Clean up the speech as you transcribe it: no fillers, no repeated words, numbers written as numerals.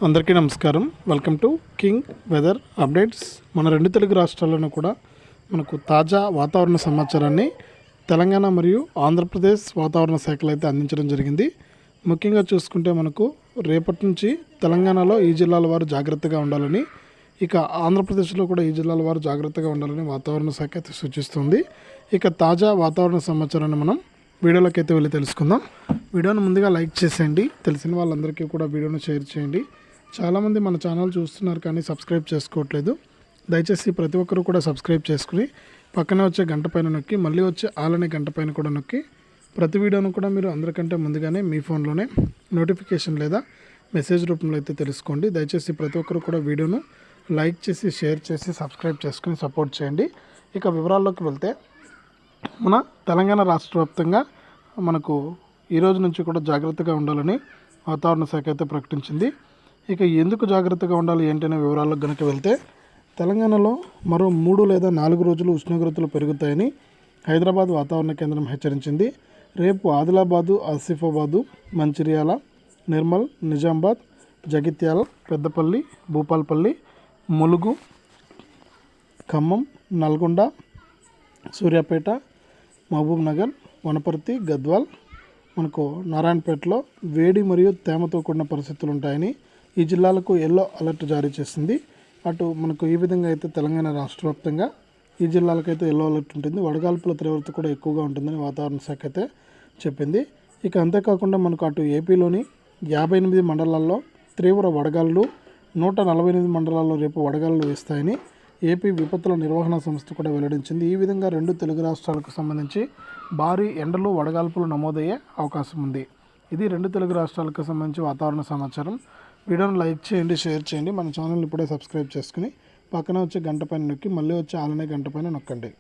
అందరికీ నమస్కారం. Welcome to king weather updates. మన రెండు తెలుగు రాష్ట్రాల్లోనూ కూడా మనకు తాజా వాతావరణ సమాచారాన్ని తెలంగాణ మరియు ఆంధ్రప్రదేశ్ వాతావరణ శాఖలు అయితే అందించడం జరిగింది. ముఖ్యంగా చూసుకుంటే మనకు రేపటి నుంచి తెలంగాణలో ఈ జిల్లాల వారు జాగ్రత్తగా ఉండాలని, ఇక ఆంధ్రప్రదేశ్లో కూడా ఈ జిల్లాల వారు జాగ్రత్తగా ఉండాలని వాతావరణ శాఖ అయితే సూచిస్తుంది. ఇక తాజా వాతావరణ సమాచారాన్ని మనం వీడియోలోకి అయితే వెళ్ళి తెలుసుకుందాం. వీడియోను ముందుగా లైక్ చేసేయండి, తెలిసిన వాళ్ళందరికీ కూడా వీడియోను షేర్ చేయండి. చాలామంది మన ఛానల్ చూస్తున్నారు కానీ సబ్స్క్రైబ్ చేసుకోవట్లేదు. దయచేసి ప్రతి ఒక్కరూ కూడా సబ్స్క్రైబ్ చేసుకుని పక్కనే వచ్చే గంట పైన నొక్కి మళ్ళీ వచ్చే ఆలనే గంట పైన కూడా నొక్కి ప్రతి వీడియోను కూడా మీరు అందరికంటే ముందుగానే మీ ఫోన్లోనే నోటిఫికేషన్ లేదా మెసేజ్ రూపంలో అయితే తెలుసుకోండి. దయచేసి ప్రతి ఒక్కరు కూడా వీడియోను లైక్ చేసి షేర్ చేసి సబ్స్క్రైబ్ చేసుకుని సపోర్ట్ చేయండి. ఇక వివరాల్లోకి వెళ్తే మన తెలంగాణ రాష్ట్ర వ్యాప్తంగా మనకు ఈ రోజు నుంచి కూడా జాగ్రత్తగా ఉండాలని వాతావరణ శాఖ అయితే ప్రకటించింది. ఇక ఎందుకు జాగ్రత్తగా ఉండాలి ఏంటనే వివరాలకు కనుక వెళ్తే, తెలంగాణలో మరో 3 లేదా 4 రోజులు ఉష్ణోగ్రతలు పెరుగుతాయని హైదరాబాద్ వాతావరణ కేంద్రం హెచ్చరించింది. రేపు ఆదిలాబాదు, ఆసిఫాబాదు, మంచిర్యాల, నిర్మల్, నిజామాబాద్, జగిత్యాల, పెద్దపల్లి, భూపాల్పల్లి, ములుగు, ఖమ్మం, నల్గొండ, సూర్యాపేట, మహబూబ్ నగర్, వనపర్తి, గద్వాల్, మనకు నారాయణపేటలో వేడి మరియు తేమతో కూడిన పరిస్థితులు ఉంటాయని ఈ జిల్లాలకు ఎల్లో అలర్ట్ జారీ చేసింది. అటు మనకు ఈ విధంగా అయితే తెలంగాణ రాష్ట్ర వ్యాప్తంగా ఈ జిల్లాలకైతే ఎల్లో అలర్ట్ ఉంటుంది. వడగాల్పుల తీవ్రత కూడా ఎక్కువగా ఉంటుందని వాతావరణ శాఖ అయితే చెప్పింది. ఇక అంతేకాకుండా మనకు అటు ఏపీలోని 58 మండలాల్లో తీవ్ర వడగాళ్ళు, 148 మండలాల్లో రేపు వడగాళ్ళు వేస్తాయని ఏపీ విపత్తుల నిర్వహణ సంస్థ కూడా వెల్లడించింది. ఈ విధంగా 2 తెలుగు రాష్ట్రాలకు సంబంధించి భారీ ఎండలు, వడగాల్పులు నమోదయ్యే అవకాశం ఉంది. ఇది 2 తెలుగు రాష్ట్రాలకు సంబంధించి వాతావరణ సమాచారం. వీడియోను లైక్ చేయండి, షేర్ చేయండి. మన ఛానల్ ఇప్పుడే సబ్స్క్రైబ్ చేసుకుని పక్కన వచ్చే గంట పైన నొక్కి మళ్ళీ వచ్చే ఆలనే గంట పైన నొక్కండి.